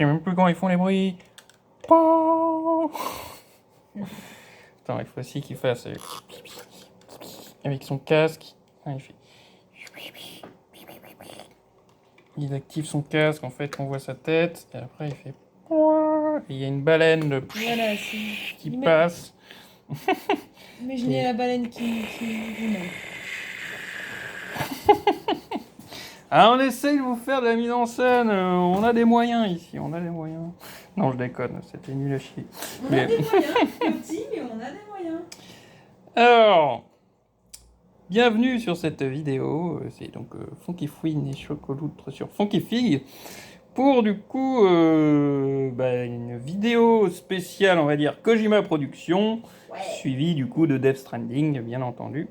sais même plus comment ils font les bruits. Attends, il faut aussi qu'il fasse avec son casque. Il fait. Il active son casque, en fait, on voit sa tête, et après il fait. Et il y a une baleine voilà, qui passe. Imaginez la baleine qui vous manque. Ah, on essaye de vous faire de la mise en scène. On a des moyens ici, on a des moyens. Non, je déconne, c'était nul à chier. On a des moyens, petits, mais on a des moyens. Alors, bienvenue sur cette vidéo. C'est donc Funky Fouine et Chocoloutre sur Funky Fig. Pour du coup une vidéo spéciale, on va dire Kojima Productions, suivie du coup de Death Stranding, bien entendu.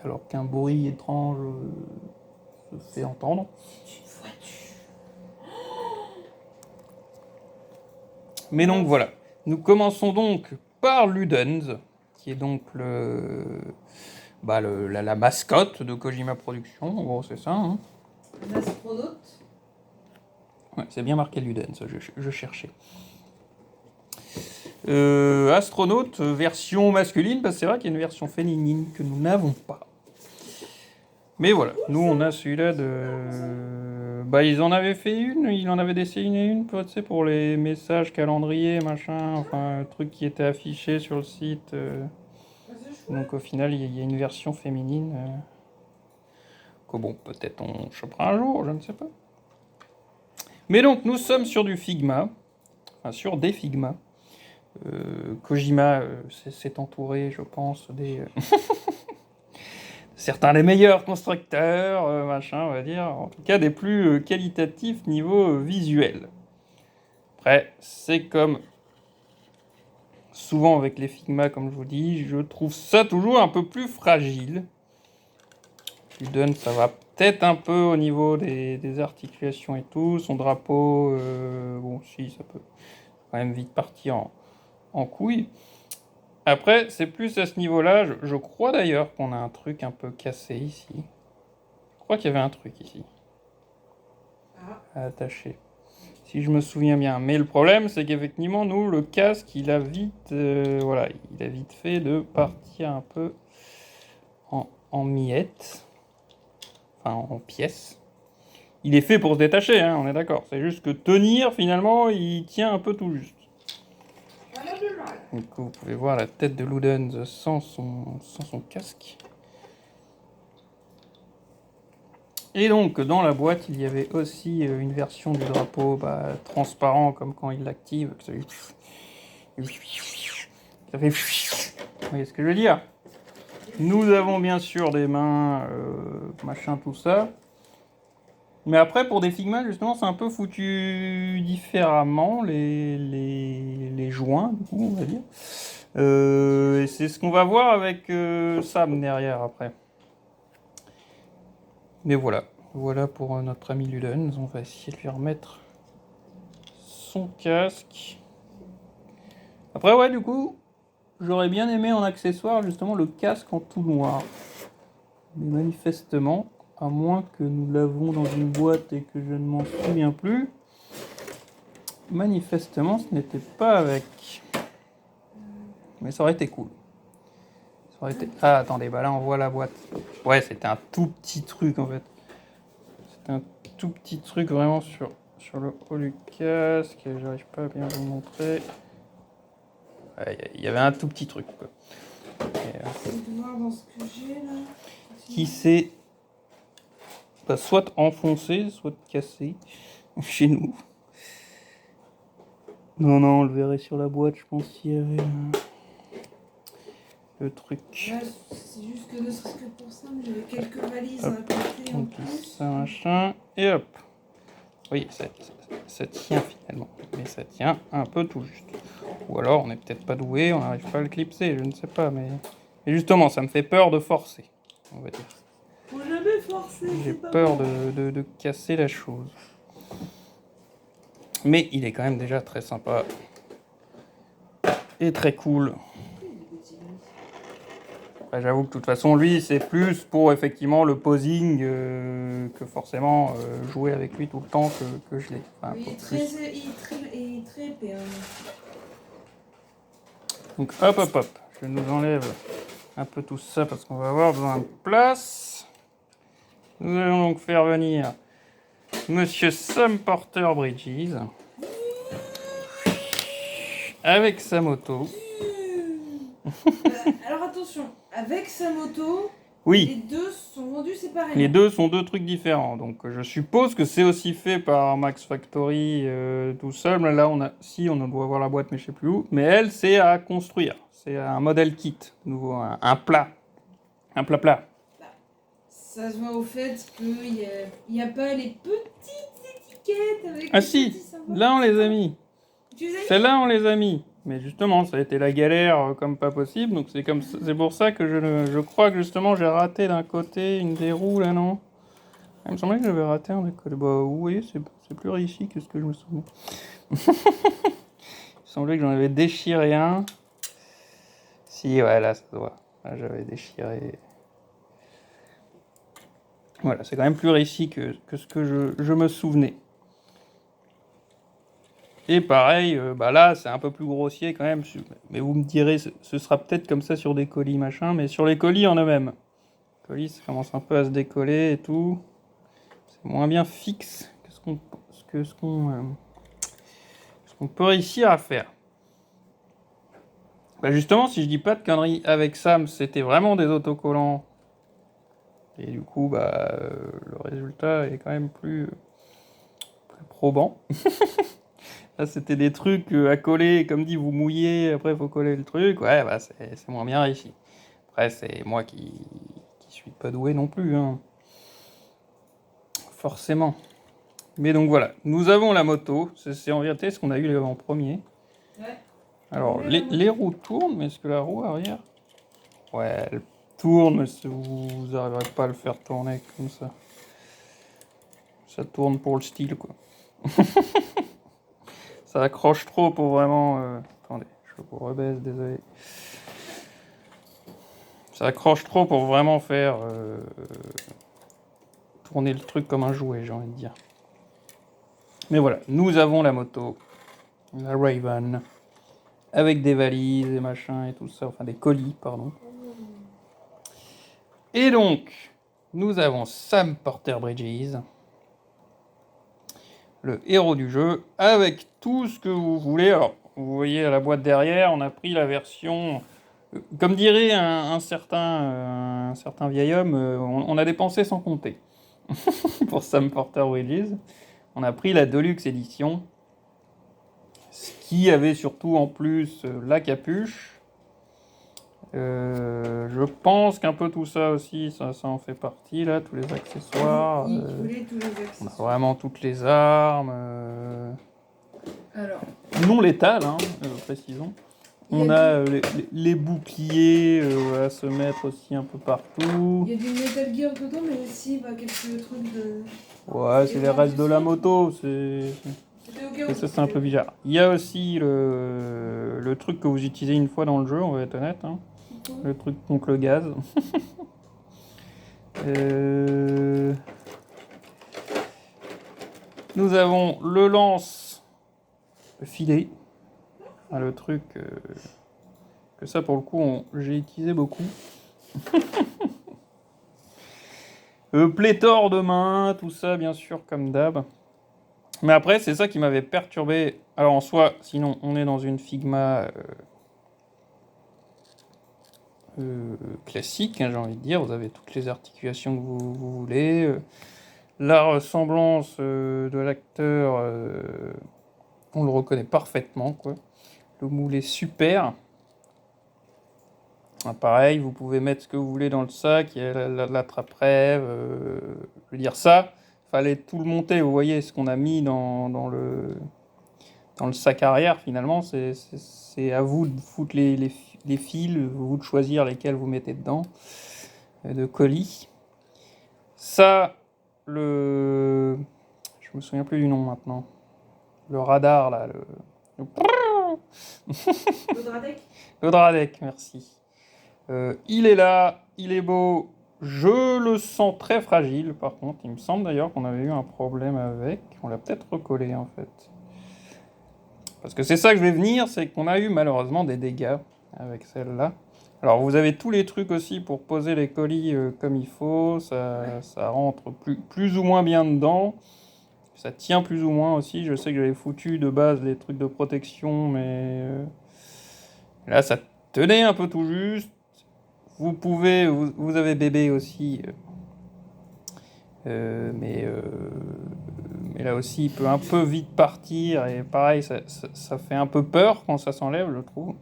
Alors qu'un bruit étrange se fait entendre. Mais donc voilà, nous commençons donc par Ludens, qui est donc la mascotte de Kojima Productions, en gros c'est ça. Hein. L'astronaute. Ouais, c'est bien marqué Ludens, je cherchais. Astronaute, version masculine, parce que c'est vrai qu'il y a une version féminine que nous n'avons pas. Mais voilà, nous on a celui-là de... ils en avaient fait une, ils en avaient dessiné une, tu sais, pour les messages, calendrier, machin, enfin, un truc qui était affiché sur le site. Donc au final, il y a une version féminine. Que bon, peut-être on chopera un jour, je ne sais pas. Mais donc, nous sommes sur du Figma, enfin sur des Figma. Kojima s'est entouré, je pense, des... certains des meilleurs constructeurs, machin, on va dire, en tout cas des plus qualitatifs niveau visuel. Après, c'est comme souvent avec les Figma, comme je vous dis, je trouve ça toujours un peu plus fragile. Ludens, ça va peut-être un peu au niveau des articulations et tout. Son drapeau, bon, si, ça peut quand même vite partir en couille. Après, c'est plus à ce niveau-là. Je crois d'ailleurs qu'on a un truc un peu cassé ici. Je crois qu'il y avait un truc ici. À attacher. Si je me souviens bien. Mais le problème, c'est qu'effectivement, nous, le casque, il a vite, il a vite fait de partir un peu en miettes. Enfin, en pièces. Il est fait pour se détacher, hein, on est d'accord. C'est juste que tenir, finalement, il tient un peu tout juste. Du coup, vous pouvez voir la tête de Ludens sans son casque. Et donc, dans la boîte, il y avait aussi une version du drapeau transparent, comme quand il l'active. Ça fait... Vous voyez ce que je veux dire? Nous avons bien sûr des mains, machin, tout ça. Mais après, pour des Figma, justement, c'est un peu foutu différemment, les joints, du coup, on va dire. Et c'est ce qu'on va voir avec Sam derrière, après. Mais voilà. Voilà pour notre ami Ludens. On va essayer de lui remettre son casque. Après, ouais, du coup, j'aurais bien aimé en accessoire, justement, le casque en tout noir. Mais manifestement, à moins que nous l'avons dans une boîte et que je ne m'en souviens plus, manifestement, ce n'était pas avec. Mais ça aurait été cool. Ça aurait été... Ah, attendez, là, on voit la boîte. Ouais, c'était un tout petit truc, en fait. C'était un tout petit truc, vraiment, sur le haut du casque. J'arrive pas à bien vous montrer. Il y avait un tout petit truc, quoi. Qui s'est soit enfoncé, soit cassé chez nous. Non, on le verrait sur la boîte, je pense qu'il y avait le truc. Ouais, c'est juste que ne serait-ce que pour ça, mais j'avais quelques valises à côté en plus. Ça, machin, et hop. Oui, ça tient finalement, mais ça tient un peu tout juste. Ou alors on n'est peut-être pas doué, on n'arrive pas à le clipser, je ne sais pas, mais... Et justement, ça me fait peur de forcer, on va dire. Faut jamais forcer. J'ai peur de casser la chose. Mais il est quand même déjà très sympa. Et très cool. Après, j'avoue que de toute façon, lui, c'est plus pour effectivement le posing que forcément jouer avec lui tout le temps que je l'ai. Enfin, Il est plus. il est très épais. Hein. Donc hop hop hop, je nous enlève un peu tout ça parce qu'on va avoir besoin de place. Nous allons donc faire venir Monsieur Sam Porter Bridges avec sa moto. Alors attention, avec sa moto, Oui. les deux sont vendus séparément. Les deux sont deux trucs différents. Donc je suppose que c'est aussi fait par Max Factory tout seul. Mais là, on doit voir la boîte, mais je sais plus où. Mais elle, c'est à construire. C'est un modèle kit, nouveau, un plat. Un plat. Ça se voit au fait qu'il n'y a pas les petites étiquettes avec Ah les si, petits symboles. là on les a mis. Tu les as mis ? Celle-là, on les a mis. Mais justement, ça a été la galère comme pas possible. Donc c'est pour ça que je crois que justement j'ai raté d'un côté une des roues là, non? Il me semblait que j'avais raté un des côtés. Bah oui, c'est plus réussi que ce que je me souvenais. Il me semblait que j'en avais déchiré un. Si, ouais, là ça se voit. Là j'avais déchiré. Voilà, c'est quand même plus réussi que ce que je me souvenais. Et pareil, bah là, c'est un peu plus grossier quand même. Mais vous me direz, ce sera peut-être comme ça sur des colis, machin. Mais sur les colis en eux-mêmes. Les colis, ça commence un peu à se décoller et tout. C'est moins bien fixe que ce qu'on peut réussir à faire. Bah justement, si je dis pas de conneries, avec Sam, c'était vraiment des autocollants. Et du coup, bah, le résultat est quand même plus probant. Là, c'était des trucs à coller, comme dit, vous mouillez, après il faut coller le truc. Ouais, bah c'est moins bien réussi. Après, c'est moi qui suis pas doué non plus, hein. Forcément. Mais donc voilà, nous avons la moto. C'est en vérité ce qu'on a eu en premier. Ouais. Alors, les roues tournent, mais est-ce que la roue arrière... Ouais, elle tourne, mais vous n'arriverez pas à le faire tourner comme ça. Ça tourne pour le style, quoi. Ça accroche trop pour vraiment... Attendez, je vous rebaisse, désolé. Ça accroche trop pour vraiment faire tourner le truc comme un jouet, j'ai envie de dire. Mais voilà, nous avons la moto, la Raven, avec des valises et machin et tout ça, enfin des colis, pardon. Et donc, nous avons Sam Porter Bridges, le héros du jeu, avec tout ce que vous voulez. Alors, vous voyez à la boîte derrière, on a pris la version... Comme dirait un certain vieil homme, on a dépensé sans compter. Pour Sam Porter Bridges. On a pris la Deluxe Edition, ce qui avait surtout en plus la capuche. Je pense qu'un peu tout ça aussi, ça en fait partie, là, tous les accessoires. Tous les On a accessoires. vraiment toutes les armes. Alors, Non létales, hein, précisons. On a les boucliers à se mettre aussi un peu partout. il y a du Metal Gear dedans, mais aussi bah, quelques trucs de... Ouais, c'est les restes de la moto, c'est ça, c'est un peu bizarre. Il y a aussi le truc que vous utilisez une fois dans le jeu, on va être honnête, hein. Le truc contre le gaz. Nous avons le lance filet. Ah, le truc que ça pour le coup j'ai utilisé beaucoup. Pléthore de mains, tout ça bien sûr comme d'hab. Mais après c'est ça qui m'avait perturbé. Alors en soi, sinon on est dans une Figma classique, hein, j'ai envie de dire. Vous avez toutes les articulations que vous voulez. La ressemblance de l'acteur, on le reconnaît parfaitement, quoi. Le moule est super. Ah, pareil, vous pouvez mettre ce que vous voulez dans le sac. Il y a l'attrape-rêve. Je veux dire, ça, fallait tout le monter. Vous voyez ce qu'on a mis dans le sac arrière, finalement. C'est à vous de foutre les fils, vous de choisir lesquels vous mettez dedans, de colis. Ça, je me souviens plus du nom maintenant. Le radar, là. Le Dradec. Le Dradec, merci. Il est là, il est beau. Je le sens très fragile, par contre. Il me semble d'ailleurs qu'on avait eu un problème avec. On l'a peut-être recollé, en fait. Parce que c'est ça que je vais venir, c'est qu'on a eu malheureusement des dégâts avec celle-là. Alors vous avez tous les trucs aussi pour poser les colis comme il faut. Ça rentre plus ou moins bien dedans. Ça tient plus ou moins aussi. Je sais que j'avais foutu de base les trucs de protection, mais là ça tenait un peu tout juste. Vous avez bébé aussi, mais là aussi il peut un peu vite partir et pareil ça fait un peu peur quand ça s'enlève, je trouve.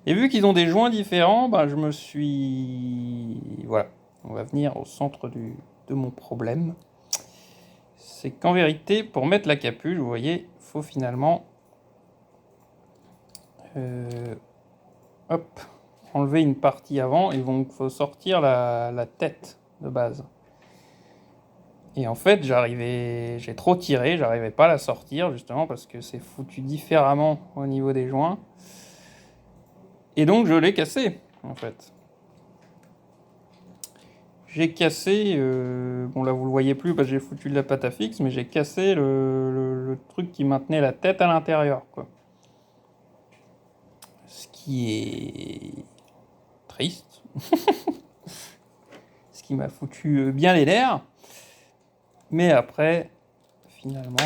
Et vu qu'ils ont des joints différents, ben je me suis... Voilà, on va venir au centre de mon problème. C'est qu'en vérité, pour mettre la capuche, vous voyez, il faut finalement... hop, enlever une partie avant et donc il faut sortir la tête de base. Et en fait, j'ai trop tiré, j'arrivais pas à la sortir justement parce que c'est foutu différemment au niveau des joints. Et donc je l'ai cassé en fait. J'ai cassé, bon là vous le voyez plus parce que j'ai foutu de la pâte à fixe, mais j'ai cassé le truc qui maintenait la tête à l'intérieur, quoi. Ce qui est triste. Ce qui m'a foutu bien les nerfs. Mais après, finalement,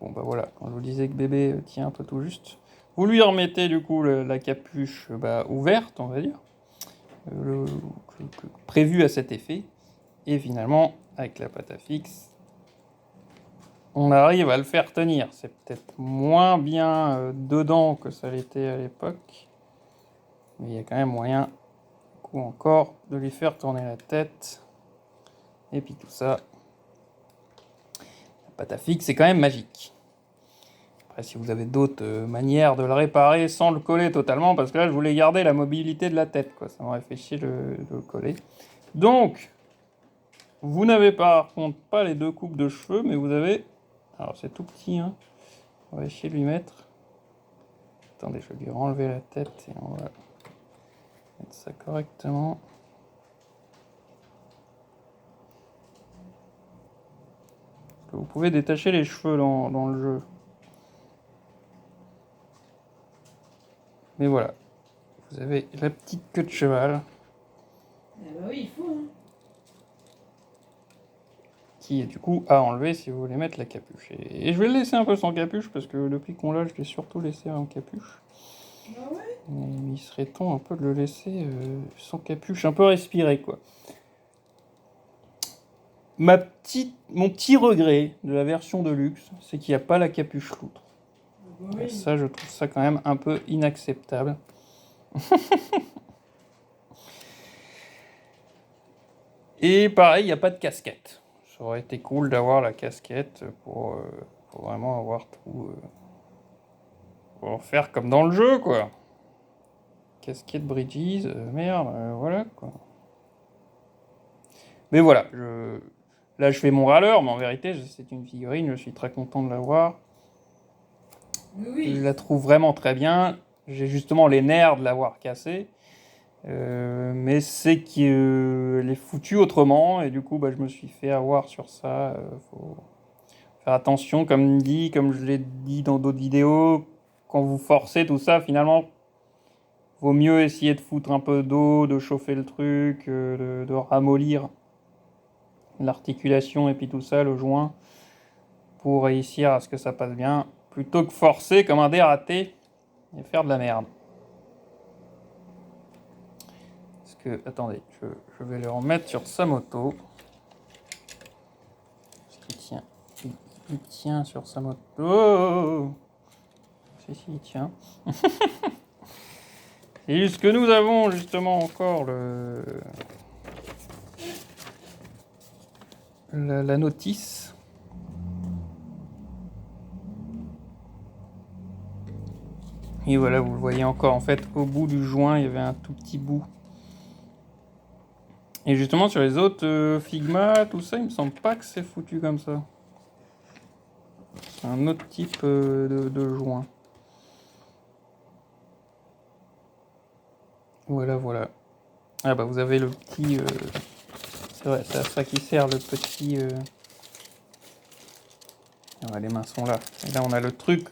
bon bah voilà, quand je vous disais que bébé tient un peu tout juste, vous lui remettez du coup la capuche ouverte, on va dire, prévue à cet effet. Et finalement, avec la pâte à fixe, on arrive à le faire tenir. C'est peut-être moins bien dedans que ça l'était à l'époque. Mais il y a quand même moyen, du coup, encore, de lui faire tourner la tête. Et puis tout ça. La pâte à fixe, c'est quand même magique. Après, si vous avez d'autres manières de le réparer sans le coller totalement, parce que là, je voulais garder la mobilité de la tête, quoi. Ça m'aurait fait chier de le coller. Donc, vous n'avez par contre pas les deux coupes de cheveux, mais vous avez... Alors c'est tout petit, hein. On va essayer de lui mettre... Attendez, je vais lui enlever la tête et on va mettre ça correctement. Vous pouvez détacher les cheveux dans le jeu. Mais voilà, vous avez la petite queue de cheval. Ah bah oui, il faut. Hein. Qui est du coup à enlever si vous voulez mettre la capuche. Et je vais le laisser un peu sans capuche parce que depuis qu'on l'a, je l'ai surtout laissé en capuche. Ah ouais. Mais il serait temps un peu de le laisser sans capuche, un peu respirer quoi. Mon petit regret de la version de luxe, c'est qu'il n'y a pas la capuche loutre. Ah bah oui. Et ça, je trouve ça quand même un peu inacceptable. Et pareil, il n'y a pas de casquette. Ça aurait été cool d'avoir la casquette pour vraiment avoir tout... pour faire comme dans le jeu, quoi. Casquette Bridges, merde, voilà, quoi. Mais voilà, là je fais mon râleur, mais en vérité, c'est une figurine, je suis très content de l'avoir. Oui. Je la trouve vraiment très bien. J'ai justement les nerfs de l'avoir cassée. Mais c'est qu'elle est foutue autrement, et du coup, je me suis fait avoir sur ça. Faut faire attention, comme je l'ai dit dans d'autres vidéos, quand vous forcez tout ça, finalement, vaut mieux essayer de foutre un peu d'eau, de chauffer le truc, de ramollir l'articulation et puis tout ça, le joint, pour réussir à ce que ça passe bien, plutôt que forcer comme un dératé et faire de la merde. Parce que, attendez, je vais le remettre sur sa moto. Parce qu'il tient. Il tient sur sa moto. Oh, si, il tient. C'est juste que nous avons justement encore la notice. Et voilà, vous le voyez encore, en fait, au bout du joint, il y avait un tout petit bout. Et justement, sur les autres Figma, tout ça, il me semble pas que c'est foutu comme ça. C'est un autre type de joint. Voilà. Ah bah vous avez le petit... C'est vrai, c'est à ça qui sert le petit... Ah ouais, les mains sont là. Et là on a le truc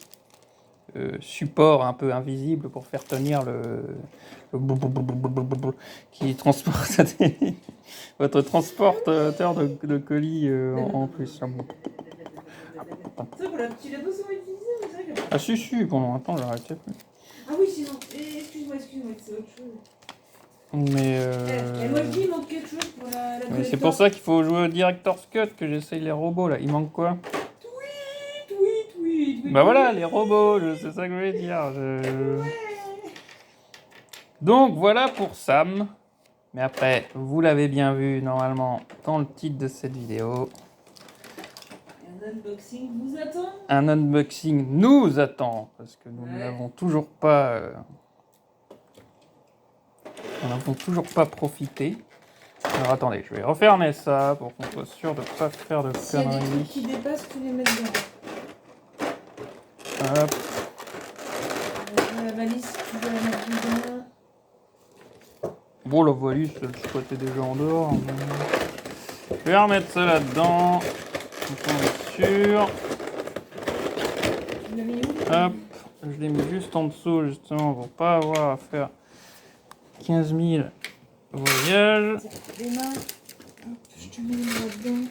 support un peu invisible pour faire tenir le qui transporte votre transporteur de colis en plus. C'est vrai tu l'as pas souvent utilisé, mais c'est vrai que... Ah si, pendant un temps j'arrêtais plus. Ah oui, sinon, excuse-moi, c'est autre chose. Mais moi je dis, il manque quelque chose pour la mais c'est pour ça qu'il faut jouer au Director's Cut que j'essaye les robots là. Il manque quoi? Tweet. Bah voilà, les robots, c'est ça que je voulais dire. Donc voilà pour Sam. Mais après, vous l'avez bien vu normalement dans le titre de cette vidéo. Un unboxing vous attend. Un unboxing nous attend parce que nous n'avons toujours pas... Nous n'avons toujours pas profité. Alors attendez, je vais refermer ça pour qu'on soit sûr de ne pas faire de S'il y a des trucs conneries. qui dépassent, tu les mets dedans. Hop. La valise, tu dois la mettre dedans. Bon, la valise, je était déjà en dehors. Mais... Je vais remettre ça là-dedans. Donc on est sûr. Tu l'as mis où? Hop. Je l'ai mis juste en dessous, justement, pour pas avoir à faire 15 000 voyages. Les mains. Hop, je te mets là-dedans.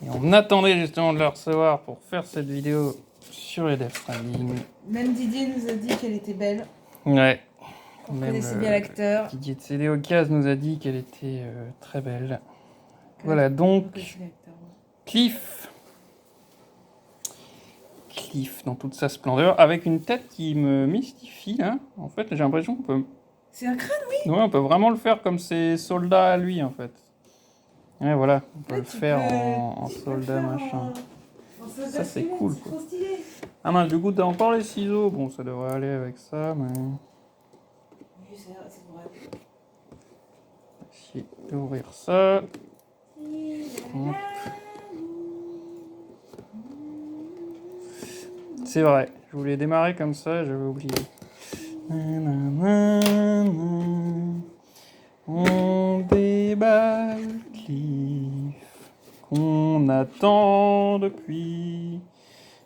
Et on attendait justement de le recevoir pour faire cette vidéo sur les Death Stranding. Même Didier nous a dit qu'elle était belle. Ouais. On connaissait bien l'acteur. Didier de CD Ocas nous a dit qu'elle était très belle. Voilà, donc Cliff dans toute sa splendeur, avec une tête qui me mystifie. Hein. En fait, j'ai l'impression qu'on peut... C'est un crâne, oui. Ouais, on peut vraiment le faire comme ses soldats à lui, en fait. Ouais, voilà, on peut le faire en soldat, machin. Ça, c'est cool, quoi. Ah mince, du coup, t'as encore les ciseaux. Bon, ça devrait aller avec ça, mais... Oui, c'est vrai. Essayer d'ouvrir ça. C'est vrai, je voulais démarrer comme ça, j'avais oublié. On déballe Cliff, qu'on attend depuis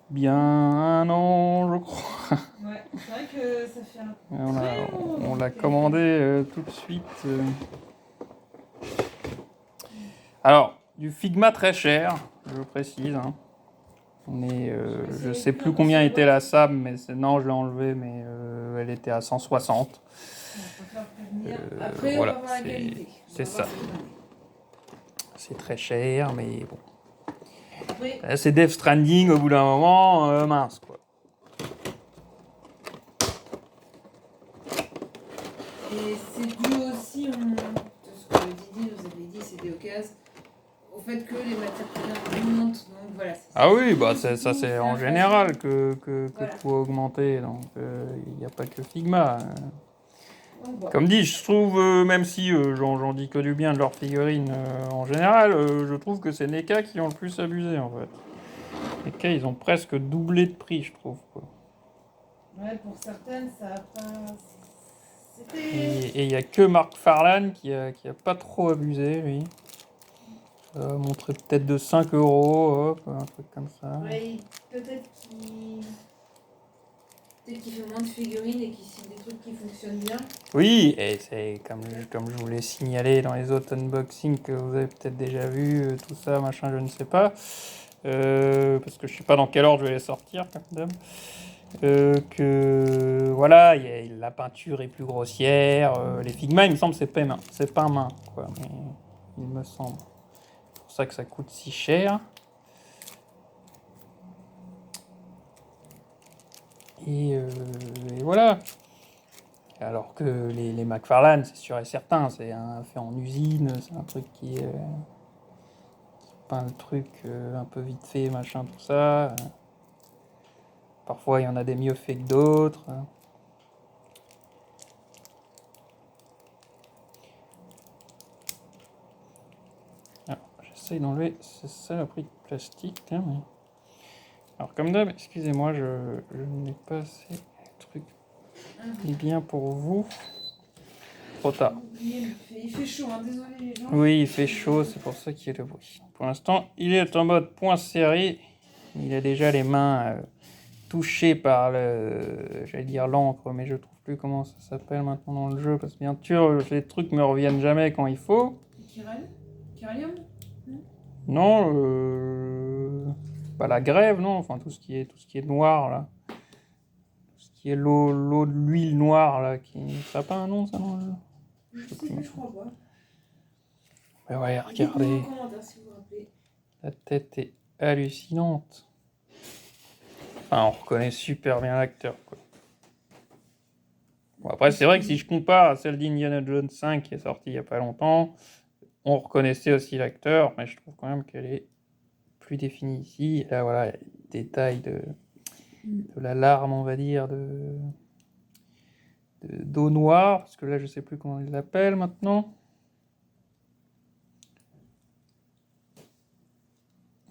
bien un an, je crois. Ouais, c'est vrai que ça fait un... On l'a commandé tout de suite. Alors, du Figma très cher, je précise. Hein. Je sais plus combien était la SAM, mais non, je l'ai enlevée, mais elle était à 160. Après, voilà, on va voir la qualité. C'est ça. C'est très cher, mais bon. Après... C'est Death Stranding, au bout d'un moment, mince, quoi. Et c'est dû aussi, de ce que Didier nous avait dit, c'est des occasions, au fait que les matières premières augmentent. Donc voilà. Ah oui, bah ça c'est en général que tout a augmenté. Donc il n'y a pas que Figma. Comme dit, je trouve, même si j'en dis que du bien de leurs figurines en général, je trouve que c'est NECA qui ont le plus abusé en fait. NECA, ils ont presque doublé de prix, je trouve. Quoi. Ouais, pour certaines, ça a pas... Et il n'y a que Mark Farlane qui a pas trop abusé, lui. Montrer peut-être de 5 €, hop, un truc comme ça. Oui, peut-être qu'il fait moins de figurines et qu'il signe des trucs qui fonctionnent bien. Oui, et c'est comme je vous l'ai signalé dans les autres unboxings que vous avez peut-être déjà vu, tout ça, machin, je ne sais pas. Parce que je ne sais pas dans quel ordre je vais les sortir, comme d'hab. Que voilà, la peinture est plus grossière. Les Figma, il me semble, c'est pas main, quoi, mais il me semble. C'est pour ça que ça coûte si cher. Et voilà. Alors que les McFarlane, c'est sûr et certain, c'est fait en usine, c'est un truc qui peint le truc un peu vite fait, machin, tout ça. Parfois, il y en a des mieux faits que d'autres. J'essaye d'enlever cette saloperie de plastique. Hein, mais... Alors, comme d'hab, excusez-moi, je n'ai pas assez de trucs bien pour vous. Trop tard. Il fait chaud, hein, désolé les gens. Oui, il fait chaud, c'est pour ça qu'il y a le bruit. Pour l'instant, il est en mode point serré. Il a déjà les mains touchées par j'allais dire l'encre, mais je trouve plus comment ça s'appelle maintenant dans le jeu, parce que bien sûr, les trucs me reviennent jamais quand il faut. Kyralium? Non, pas la grève, non, enfin tout ce qui est noir là. Tout ce qui est l'eau de l'huile noire là, ça n'a pas un nom ça dans le jeu? Je sais plus, je crois pas. Mais ouais, Dites-moi regardez. en commentaire si vous vous rappelez. La tête est hallucinante. Enfin, on reconnaît super bien l'acteur, quoi. Bon, après, c'est vrai que si je compare à celle d'Indiana Jones 5 qui est sortie il n'y a pas longtemps, on reconnaissait aussi l'acteur, mais je trouve quand même qu'elle est plus définie ici. Et là, voilà, il y a des détails de la larme, on va dire, d'eau noire, parce que là, je sais plus comment ils l'appellent maintenant.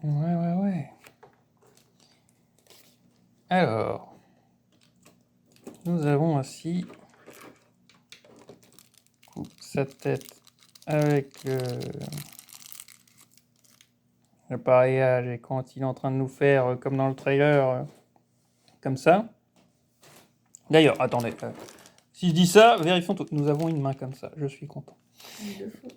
Ouais. Alors, nous avons ainsi sa tête avec l'appareillage et quand il est en train de nous faire, comme dans le trailer, comme ça. D'ailleurs, attendez, si je dis ça, vérifions tout. Nous avons une main comme ça, je suis content.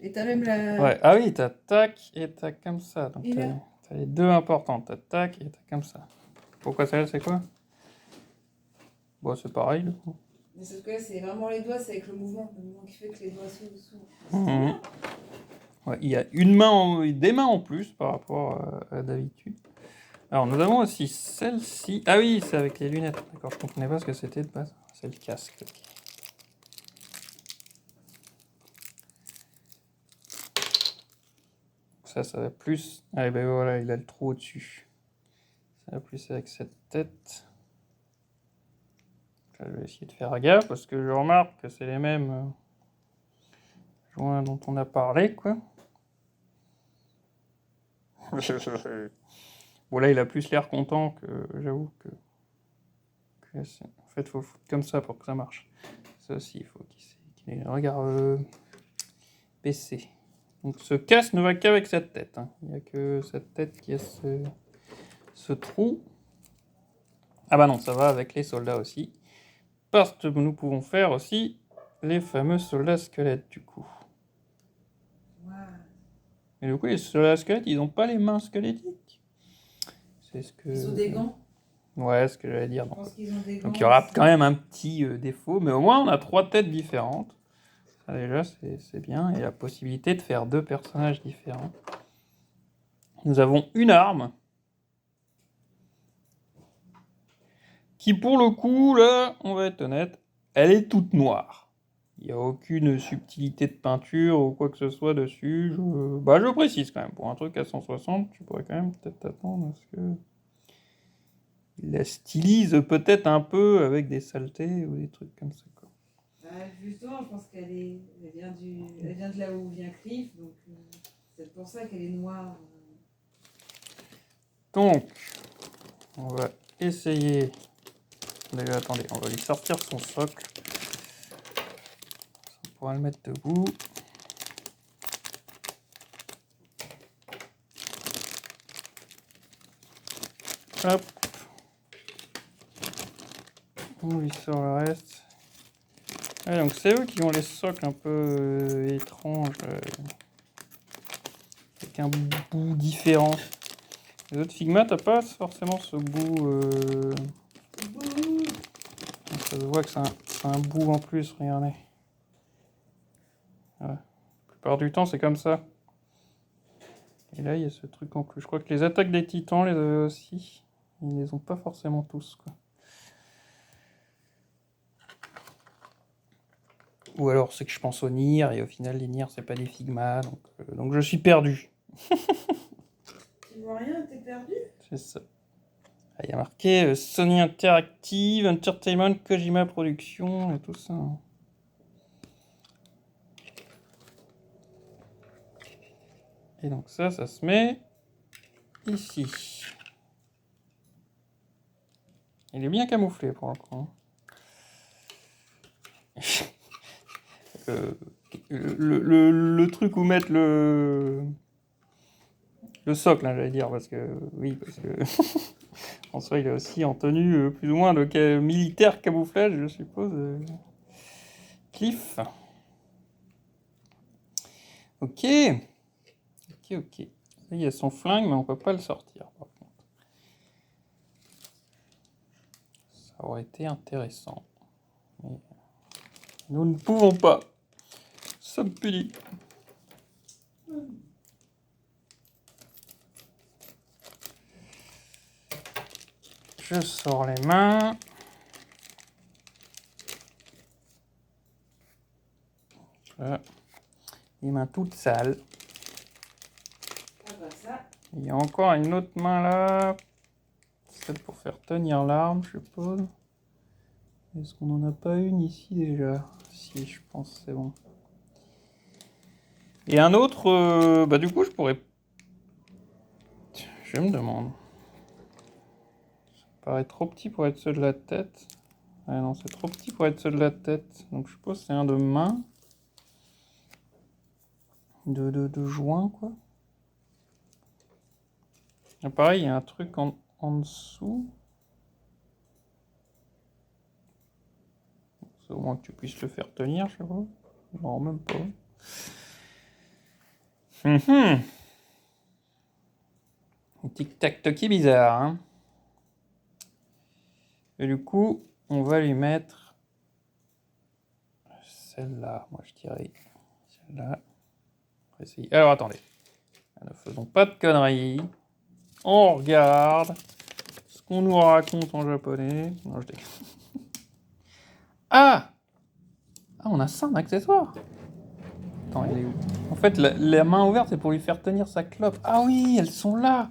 Et t'as même la... Ouais, ah oui, t'as tac et t'as comme ça. Donc Et là t'as les deux importantes, t'as tac et t'as comme ça. Pourquoi celle-là, c'est quoi? Bon, c'est pareil, du coup. Mais sauf que là, c'est vraiment les doigts, c'est avec le mouvement qui fait que les doigts s'ouvrent. Mhm. Ouais, il y a une main, des mains en plus par rapport à d'habitude. Alors, nous avons aussi celle-ci. Ah oui, c'est avec les lunettes. D'accord, je comprenais pas ce que c'était de base. C'est le casque. Ok. Ça va plus. Ah ben voilà, il a le trou au-dessus. Ça va plus avec cette tête. Là, je vais essayer de faire gaffe parce que je remarque que c'est les mêmes joints dont on a parlé, quoi. Bon, là, il a plus l'air content que j'avoue que en fait, il faut le foutre comme ça pour que ça marche. Ça aussi, il faut qu'il ait le regard baissé. Donc, ce casque ne va qu'avec cette tête. Hein. Il n'y a que cette tête qui a ce trou. Ah bah non, ça va avec les soldats aussi. Parce que nous pouvons faire aussi les fameux soldats squelettes, du coup. Wow. Et du coup, les soldats squelettes, ils n'ont pas les mains squelettiques. C'est ce que... Ils ont des gants. Ouais, ce que j'allais dire. Je pense qu'ils ont des gants. Donc il y aura quand même un petit défaut, mais au moins on a 3 têtes différentes. Ça déjà, c'est bien. Et la possibilité de faire 2 personnages différents. Nous avons une arme. Qui pour le coup, là, on va être honnête, elle est toute noire. Il n'y a aucune subtilité de peinture ou quoi que ce soit dessus. Je précise quand même, pour un truc à 160, tu pourrais quand même peut-être t'attendre à ce que... Il la stylise peut-être un peu avec des saletés ou des trucs comme ça, quoi. Justement, je pense qu'elle vient de là où vient Cliff, donc c'est pour ça qu'elle est noire. Donc, on va essayer... Déjà, attendez, on va lui sortir son socle. On pourra le mettre debout. Hop. On lui sort le reste. Ouais, donc c'est eux qui ont les socles un peu étranges. Avec un bout différent. Les autres Figma, t'as pas forcément ce bout... Ça se voit que c'est un bout en plus, regardez. Ouais. La plupart du temps, c'est comme ça. Et là, il y a ce truc en plus. Je crois que les attaques des titans les avaient aussi. Ils les ont pas forcément tous, quoi. Ou alors c'est que je pense aux Nier, et au final, les Nier, c'est pas des Figma, donc je suis perdu. Tu vois rien, t'es perdu? C'est ça. Ah, il y a marqué Sony Interactive, Entertainment, Kojima Productions, et tout ça. Et donc ça se met ici. Il est bien camouflé pour le coup. le truc où mettre le socle, hein, j'allais dire, parce que en soi, il est aussi en tenue plus ou moins de militaire camouflage, je suppose. Cliff. Ok. Ok. Là, il y a son flingue, mais on peut pas le sortir, par contre. Ça aurait été intéressant. Mais nous ne pouvons pas. Nous sommes punis. Je sors les mains. Voilà. Les mains toutes sales. Ah bah ça. Il y a encore une autre main là. Celle pour faire tenir l'arme, je suppose. Est-ce qu'on n'en a pas une ici déjà? Si, je pense c'est bon. Et un autre, bah du coup je pourrais... Je me demande. Ça paraît trop petit pour être ceux de la tête. Ah non, c'est trop petit pour être ceux de la tête. Donc je suppose que c'est un de main. De joint, quoi. Ah, pareil, il y a un truc en dessous. C'est au moins que tu puisses le faire tenir, je sais pas. Non, même pas. Un tic-tac-toc bizarre, hein. Et du coup, on va lui mettre celle-là. Moi, je dirais celle-là. On va essayer. Alors, attendez. Ne faisons pas de conneries. On regarde ce qu'on nous raconte en japonais. Non, je déconne. Ah! Ah, on a ça en accessoire. Attends, elle est où? En fait, la main ouverte, c'est pour lui faire tenir sa clope. Ah oui, elles sont là.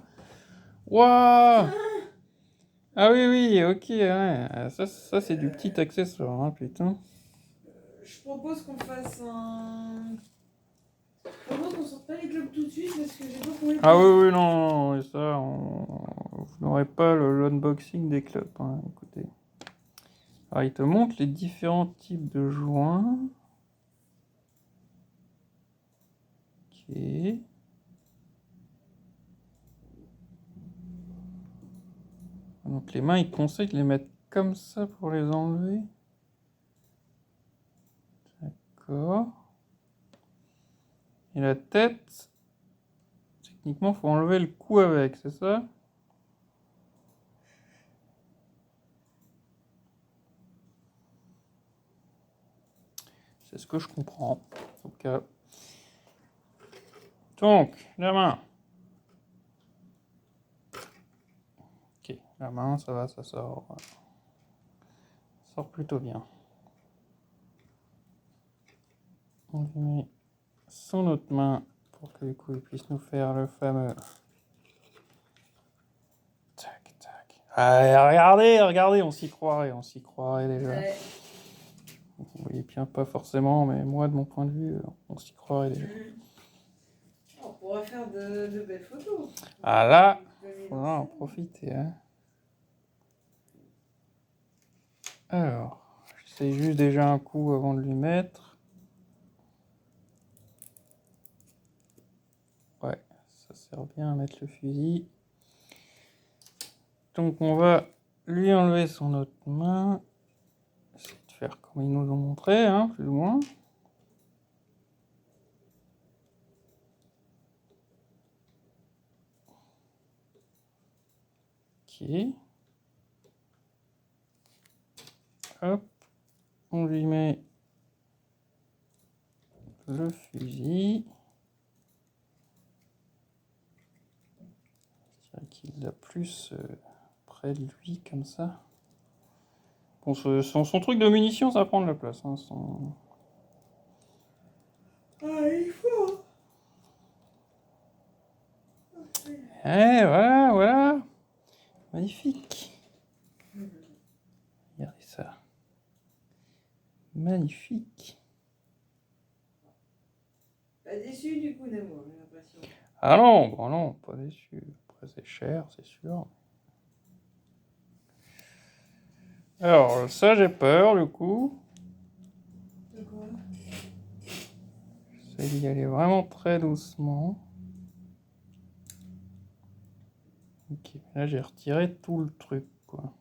Waouh! Ah oui, oui, ok, ouais. Ça c'est du petit accessoire, hein, putain. Je propose qu'on fasse un. Je propose qu'on sorte pas les clubs tout de suite parce que j'ai pas trouvé. Ah oui, oui, non, et ça, vous n'aurez pas l'unboxing des clubs, hein, écoutez. Alors, il te montre les différents types de joints. Ok. Donc les mains, il te conseille de les mettre comme ça pour les enlever. D'accord. Et la tête, techniquement, faut enlever le cou avec, c'est ça? C'est ce que je comprends. En tout cas. Donc, la main. Ok, la main, ça va, ça sort. Ça sort plutôt bien. On lui met son autre main pour que du coup il puisse nous faire le fameux. Tac, tac. Ah, regardez, on s'y croirait déjà. Ouais. Vous voyez bien, pas forcément, mais moi, de mon point de vue, on s'y croirait déjà. On pourra faire de belles photos. Ah là, faudra en profiter, hein. Alors, j'essaye juste déjà un coup avant de lui mettre. Ouais, ça sert bien à mettre le fusil. Donc on va lui enlever son autre main. Essayer de faire comme ils nous ont montré, hein, plus ou moins. Ok. Hop. On lui met le fusil. Je dirais qu'il l'a plus près de lui, comme ça. Bon, son truc de munitions, ça va prendre la place. Hein, Ah, il faut. Eh, voilà, voilà. Magnifique. Regardez ça. Magnifique. Pas déçu du coup, Nemo, j'ai l'impression. Ah non, bon non, pas déçu. Après, c'est cher, c'est sûr. Alors, ça, j'ai peur, du coup. De quoi? J'essaie d'y aller vraiment très doucement. Ok, là j'ai retiré tout le truc, quoi.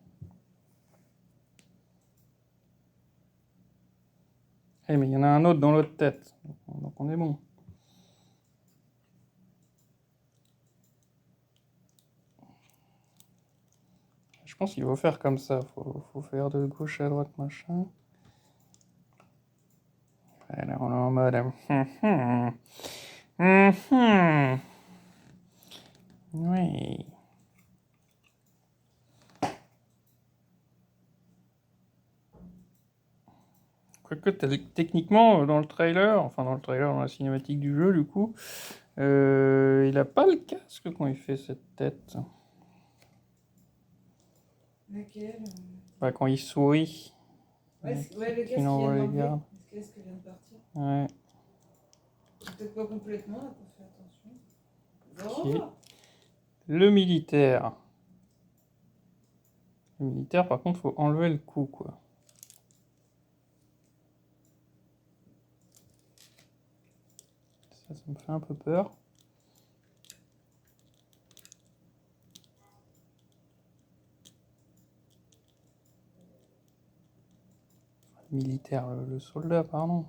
Eh, mais il y en a un autre dans l'autre tête, donc on est bon. Je pense qu'il faut faire comme ça, faut faire de gauche à droite, machin. Là, on est en mode... Oui. Quoique techniquement, dans le trailer, enfin dans la cinématique du jeu, du coup, il a pas le casque quand il fait cette tête. Laquelle? Bah, quand il sourit. Ouais, ouais, le casque Il vient envoie les d'enlever. gardes. Le casque vient de partir. Ouais. Peut-être pas complètement, on n'a pas fait attention. Ok. Oh, Le militaire. Le militaire, par contre, faut enlever le cou, quoi. Ça me fait un peu peur. Militaire, le soldat, pardon.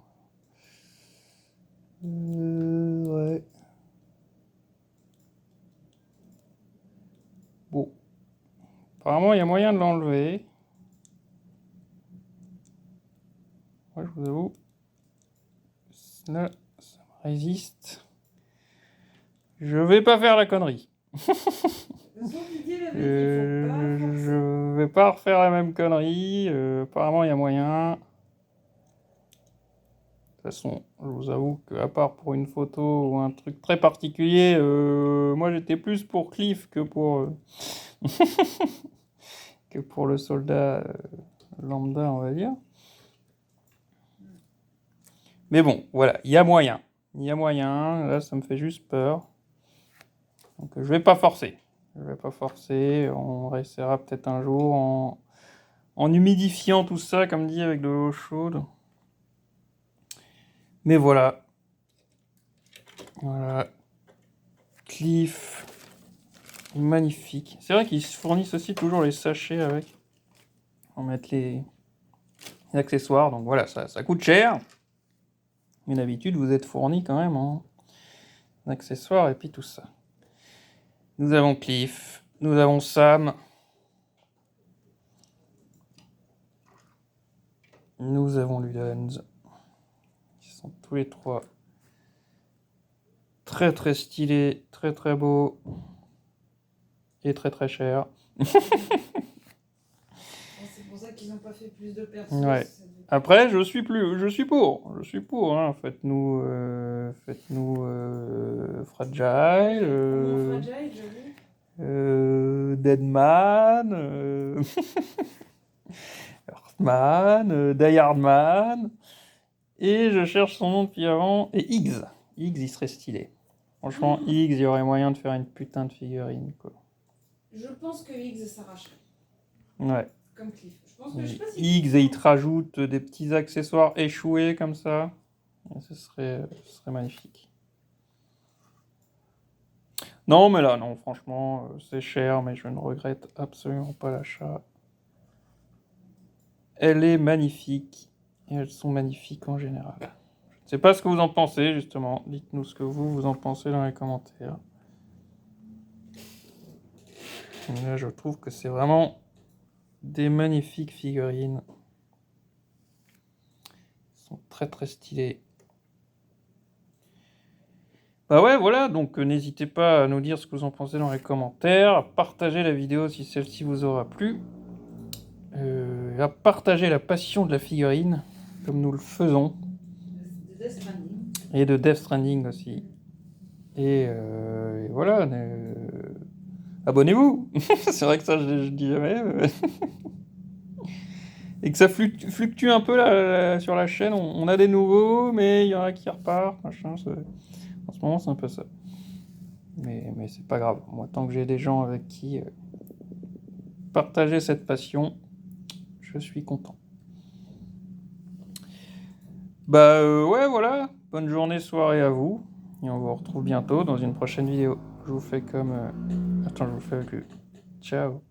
Ouais. Bon. Apparemment, il y a moyen de l'enlever. Moi, je vous avoue. Là, ça me résiste. Je vais pas faire la connerie. Je vais pas refaire la même connerie. Apparemment, il y a moyen. De toute façon, je vous avoue qu'à part pour une photo ou un truc très particulier, moi j'étais plus pour Cliff que pour, que pour le soldat lambda, on va dire. Mais bon, voilà, il y a moyen. Il y a moyen. Là, ça me fait juste peur. Donc, je vais pas forcer. Je vais pas forcer. On réessayera peut-être un jour en humidifiant tout ça, comme dit, avec de l'eau chaude. Mais voilà. Voilà. Cliff. Magnifique. C'est vrai qu'ils fournissent aussi toujours les sachets avec. On met les accessoires. Donc voilà, ça coûte cher. Mais d'habitude, vous êtes fournis quand même en accessoires et puis tout ça. Nous avons Cliff. Nous avons Sam. Nous avons Ludens. Ils sont tous les trois très très stylés, très très beaux et très très chers. c'est pour ça qu'ils n'ont pas fait plus de persos. Ouais. Après, je suis pour. Hein. Faites-nous Fragile. Fragile, Deadman. Earthman. Die Hard Man. Et je cherche son nom depuis avant. Et Higgs. Higgs, il serait stylé. Franchement, Higgs, il y aurait moyen de faire une putain de figurine, quoi. Je pense que Higgs s'arracherait. Ouais. Comme Cliff. Je pense que, je sais pas si Higgs, et il te rajoute des petits accessoires échoués comme ça. Et ce serait magnifique. Non, mais là, non, franchement, c'est cher, mais je ne regrette absolument pas l'achat. Elle est magnifique. Et elles sont magnifiques en général. Je ne sais pas ce que vous en pensez, justement. Dites-nous ce que vous en pensez dans les commentaires. Et là, je trouve que c'est vraiment des magnifiques figurines. Elles sont très très stylées. Bah ouais, voilà, donc n'hésitez pas à nous dire ce que vous en pensez dans les commentaires, à partager la vidéo si celle-ci vous aura plu, à partager la passion de la figurine, comme nous le faisons. De Death Stranding. Et de Death Stranding aussi. Et voilà, abonnez-vous. C'est vrai que ça, je dis jamais. Et que ça fluctue un peu là, sur la chaîne. On a des nouveaux, mais il y en a qui repartent. Machin, en ce moment, c'est un peu ça. Mais c'est pas grave. Moi, tant que j'ai des gens avec qui partager cette passion, je suis content. Bah ouais, voilà. bonne journée, soirée à vous. Et on vous retrouve bientôt dans une prochaine vidéo. Je vous fais comme... Attends, je vous fais avec le... Ciao